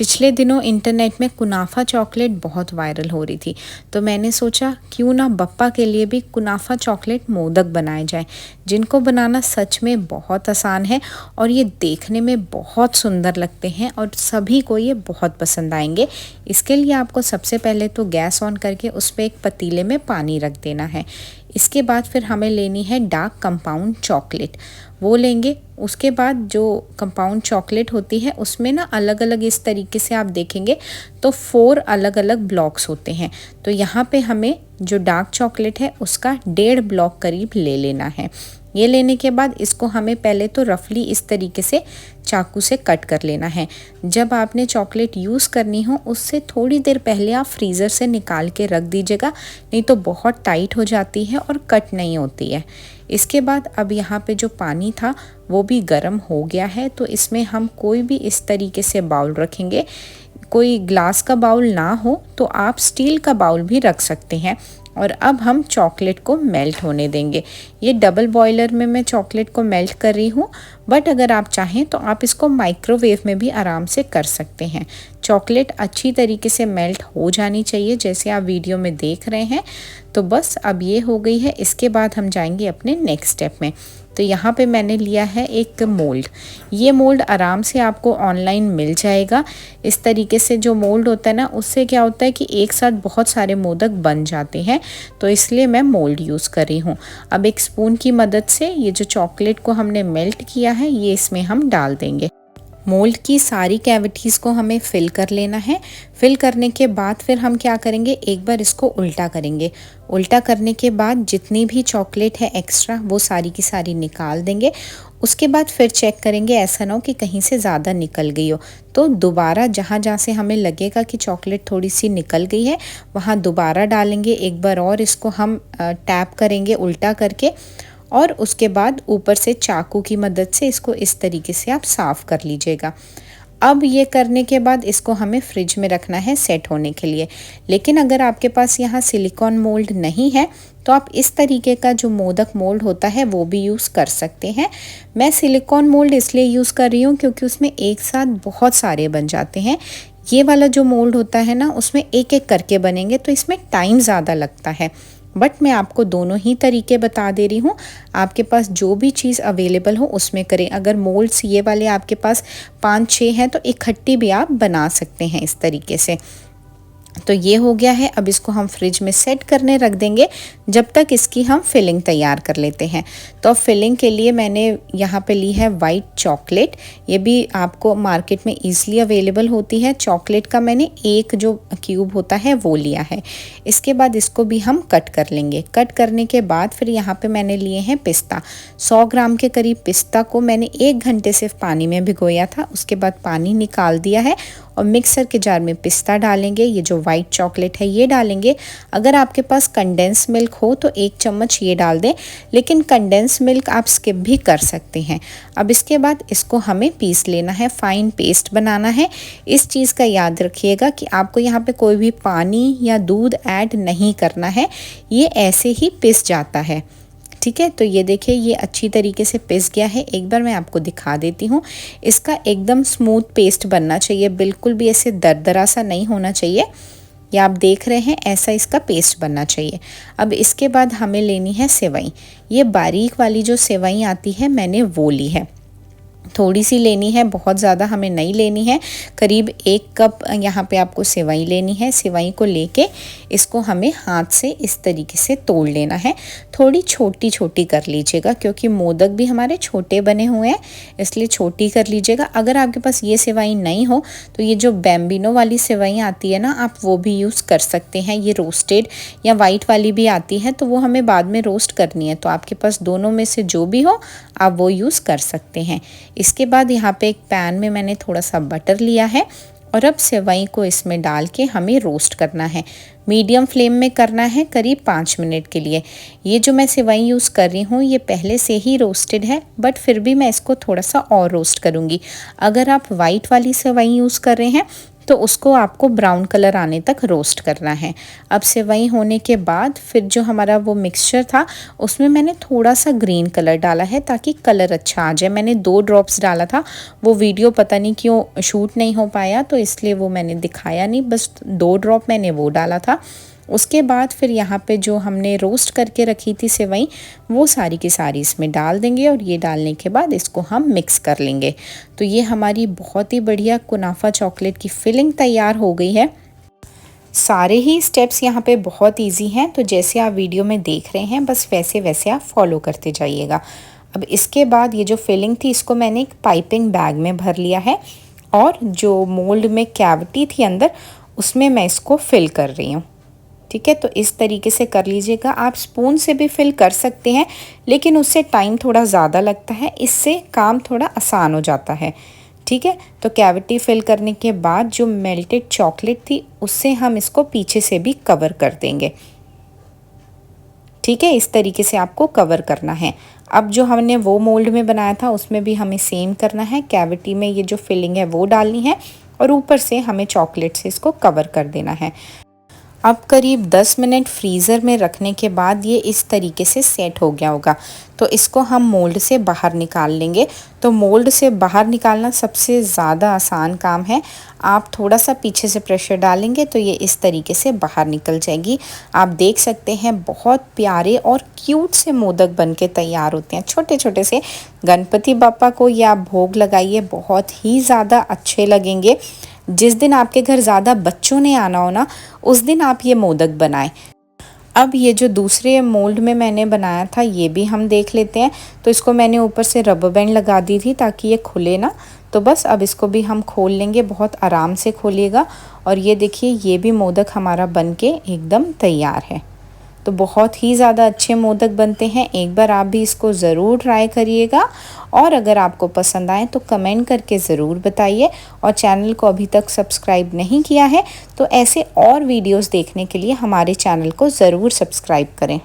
पिछले दिनों इंटरनेट में कुनाफा चॉकलेट बहुत वायरल हो रही थी, तो मैंने सोचा क्यों ना बप्पा के लिए भी कुनाफा चॉकलेट मोदक बनाए जाए, जिनको बनाना सच में बहुत आसान है और ये देखने में बहुत सुंदर लगते हैं और सभी को ये बहुत पसंद आएंगे। इसके लिए आपको सबसे पहले तो गैस ऑन करके उस पर एक पतीले में पानी रख देना है। इसके बाद फिर हमें लेनी है डार्क कंपाउंड चॉकलेट, वो लेंगे। उसके बाद जो कंपाउंड चॉकलेट होती है उसमें ना अलग अलग इस तरीके से आप देखेंगे तो 4 अलग अलग ब्लॉक्स होते हैं। तो यहाँ पे हमें जो डार्क चॉकलेट है उसका 1.5 ब्लॉक करीब ले लेना है। ये लेने के बाद इसको हमें पहले तो रफली इस तरीके से चाकू से कट कर लेना है। जब आपने चॉकलेट यूज़ करनी हो उससे थोड़ी देर पहले आप फ्रीज़र से निकाल के रख दीजिएगा, नहीं तो बहुत टाइट हो जाती है और कट नहीं होती है। इसके बाद अब यहाँ पे जो पानी था वो भी गर्म हो गया है, तो इसमें हम कोई भी इस तरीके से बाउल रखेंगे। कोई ग्लास का बाउल ना हो तो आप स्टील का बाउल भी रख सकते हैं। और अब हम चॉकलेट को मेल्ट होने देंगे। ये डबल बॉयलर में मैं चॉकलेट को मेल्ट कर रही हूँ, बट अगर आप चाहें तो आप इसको माइक्रोवेव में भी आराम से कर सकते हैं। चॉकलेट अच्छी तरीके से मेल्ट हो जानी चाहिए, जैसे आप वीडियो में देख रहे हैं। तो बस अब ये हो गई है। इसके बाद हम जाएंगे अपने नेक्स्ट स्टेप में। तो यहाँ पे मैंने लिया है एक मोल्ड। ये मोल्ड आराम से आपको ऑनलाइन मिल जाएगा। इस तरीके से जो मोल्ड होता है ना, उससे क्या होता है कि एक साथ बहुत सारे मोदक बन जाते हैं, तो इसलिए मैं मोल्ड यूज़ कर रही हूँ। अब एक स्पून की मदद से ये जो चॉकलेट को हमने मेल्ट किया है ये इसमें हम डाल देंगे। मोल्ड की सारी कैविटीज़ को हमें फिल कर लेना है। फिल करने के बाद फिर हम क्या करेंगे, एक बार इसको उल्टा करेंगे। उल्टा करने के बाद जितनी भी चॉकलेट है एक्स्ट्रा वो सारी की सारी निकाल देंगे। उसके बाद फिर चेक करेंगे, ऐसा ना हो कि कहीं से ज़्यादा निकल गई हो, तो दोबारा जहाँ जहाँ से हमें लगेगा कि चॉकलेट थोड़ी सी निकल गई है वहाँ दोबारा डालेंगे। एक बार और इसको हम टैप करेंगे उल्टा करके, और उसके बाद ऊपर से चाकू की मदद से इसको इस तरीके से आप साफ़ कर लीजिएगा। अब ये करने के बाद इसको हमें फ्रिज में रखना है सेट होने के लिए। लेकिन अगर आपके पास यहाँ सिलिकॉन मोल्ड नहीं है तो आप इस तरीके का जो मोदक मोल्ड होता है वो भी यूज़ कर सकते हैं। मैं सिलिकॉन मोल्ड इसलिए यूज़ कर रही हूँ क्योंकि उसमें एक साथ बहुत सारे बन जाते हैं। ये वाला जो मोल्ड होता है ना, उसमें एक एक करके बनेंगे तो इसमें टाइम ज़्यादा लगता है। बट मैं आपको दोनों ही तरीके बता दे रही हूँ। आपके पास जो भी चीज़ अवेलेबल हो उसमें करें। अगर मोल्ड्स ये वाले आपके पास 5-6 हैं तो इकट्ठी भी आप बना सकते हैं इस तरीके से। तो ये हो गया है। अब इसको हम फ्रिज में सेट करने रख देंगे जब तक इसकी हम फिलिंग तैयार कर लेते हैं। तो अब फिलिंग के लिए मैंने यहाँ पे ली है वाइट चॉकलेट। ये भी आपको मार्केट में ईज़िली अवेलेबल होती है। चॉकलेट का मैंने एक जो क्यूब होता है वो लिया है। इसके बाद इसको भी हम कट कर लेंगे। कट करने के बाद फिर यहाँ पे मैंने लिए हैं पिस्ता। 100 ग्राम के करीब पिस्ता को मैंने 1 घंटे सिर्फ पानी में भिगोया था। उसके बाद पानी निकाल दिया है और मिक्सर के जार में पिस्ता डालेंगे। ये जो वाइट चॉकलेट है ये डालेंगे। अगर आपके पास कंडेंस मिल्क हो तो 1 चम्मच ये डाल दें, लेकिन कंडेंस मिल्क आप स्किप भी कर सकते हैं। अब इसके बाद इसको हमें पीस लेना है, फाइन पेस्ट बनाना है। इस चीज़ का याद रखिएगा कि आपको यहाँ पे कोई भी पानी या दूध ऐड नहीं करना है, ये ऐसे ही पिस जाता है। ठीक है, तो ये देखिए ये अच्छी तरीके से पिस गया है। एक बार मैं आपको दिखा देती हूँ। इसका एकदम स्मूथ पेस्ट बनना चाहिए, बिल्कुल भी ऐसे दरदरा सा नहीं होना चाहिए। ये आप देख रहे हैं, ऐसा इसका पेस्ट बनना चाहिए। अब इसके बाद हमें लेनी है सेवई। ये बारीक वाली जो सेवई आती है मैंने वो ली है। थोड़ी सी लेनी है, बहुत ज़्यादा हमें नहीं लेनी है। करीब 1 कप यहाँ पे आपको सेवई लेनी है। सेवई को लेके इसको हमें हाथ से इस तरीके से तोड़ लेना है। थोड़ी छोटी छोटी कर लीजिएगा क्योंकि मोदक भी हमारे छोटे बने हुए हैं, इसलिए छोटी कर लीजिएगा। अगर आपके पास ये सेवई नहीं हो तो ये जो बैम्बिनो वाली सेवई आती है ना, आप वो भी यूज़ कर सकते हैं। ये रोस्टेड या वाइट वाली भी आती है, तो वो हमें बाद में रोस्ट करनी है। तो आपके पास दोनों में से जो भी हो आप वो यूज़ कर सकते हैं। इसके बाद यहाँ पे एक पैन में मैंने थोड़ा सा बटर लिया है और अब सेवई को इसमें डाल के हमें रोस्ट करना है। मीडियम फ्लेम में करना है करीब 5 मिनट के लिए। ये जो मैं सेवई यूज़ कर रही हूँ ये पहले से ही रोस्टेड है, बट फिर भी मैं इसको थोड़ा सा और रोस्ट करूँगी। अगर आप वाइट वाली सेवई यूज़ कर रहे हैं तो उसको आपको ब्राउन कलर आने तक रोस्ट करना है। अब सेवई होने के बाद फिर जो हमारा वो मिक्सचर था उसमें मैंने थोड़ा सा ग्रीन कलर डाला है ताकि कलर अच्छा आ जाए। मैंने 2 ड्रॉप्स डाला था, वो वीडियो पता नहीं क्यों शूट नहीं हो पाया तो इसलिए वो मैंने दिखाया नहीं, बस 2 ड्रॉप मैंने वो डाला था। उसके बाद फिर यहाँ पे जो हमने रोस्ट करके रखी थी सेवई वो सारी की सारी इसमें डाल देंगे और ये डालने के बाद इसको हम मिक्स कर लेंगे। तो ये हमारी बहुत ही बढ़िया कुनाफा चॉकलेट की फिलिंग तैयार हो गई है। सारे ही स्टेप्स यहाँ पे बहुत इजी हैं, तो जैसे आप वीडियो में देख रहे हैं बस वैसे वैसे आप फॉलो करते जाइएगा। अब इसके बाद ये जो फिलिंग थी इसको मैंने एक पाइपिंग बैग में भर लिया है और जो मोल्ड में कैविटी थी अंदर उसमें मैं इसको फिल कर रही हूँ। ठीक है, तो इस तरीके से कर लीजिएगा। आप स्पून से भी फिल कर सकते हैं लेकिन उससे टाइम थोड़ा ज़्यादा लगता है, इससे काम थोड़ा आसान हो जाता है। ठीक है, तो कैविटी फिल करने के बाद जो मेल्टेड चॉकलेट थी उससे हम इसको पीछे से भी कवर कर देंगे। ठीक है, इस तरीके से आपको कवर करना है। अब जो हमने वो मोल्ड में बनाया था उसमें भी हमें सेम करना है। कैविटी में ये जो फिलिंग है वो डालनी है और ऊपर से हमें चॉकलेट से इसको कवर कर देना है। अब करीब 10 मिनट फ्रीज़र में रखने के बाद ये इस तरीके से सेट हो गया होगा, तो इसको हम मोल्ड से बाहर निकाल लेंगे। तो मोल्ड से बाहर निकालना सबसे ज़्यादा आसान काम है। आप थोड़ा सा पीछे से प्रेशर डालेंगे तो ये इस तरीके से बाहर निकल जाएगी। आप देख सकते हैं बहुत प्यारे और क्यूट से मोदक बन के तैयार होते हैं, छोटे छोटे से। गणपति बापा को ये आप भोग लगाइए, बहुत ही ज़्यादा अच्छे लगेंगे। जिस दिन आपके घर ज़्यादा बच्चों ने आना हो ना, उस दिन आप ये मोदक बनाएं। अब ये जो दूसरे मोल्ड में मैंने बनाया था ये भी हम देख लेते हैं। तो इसको मैंने ऊपर से रबर बैंड लगा दी थी ताकि ये खुले ना। तो बस अब इसको भी हम खोल लेंगे, बहुत आराम से खोलिएगा। और ये देखिए ये भी मोदक हमारा बन के एकदम तैयार है। तो बहुत ही ज़्यादा अच्छे मोदक बनते हैं, एक बार आप भी इसको ज़रूर ट्राई करिएगा। और अगर आपको पसंद आए तो कमेंट करके ज़रूर बताइए। और चैनल को अभी तक सब्सक्राइब नहीं किया है तो ऐसे और वीडियोस देखने के लिए हमारे चैनल को ज़रूर सब्सक्राइब करें।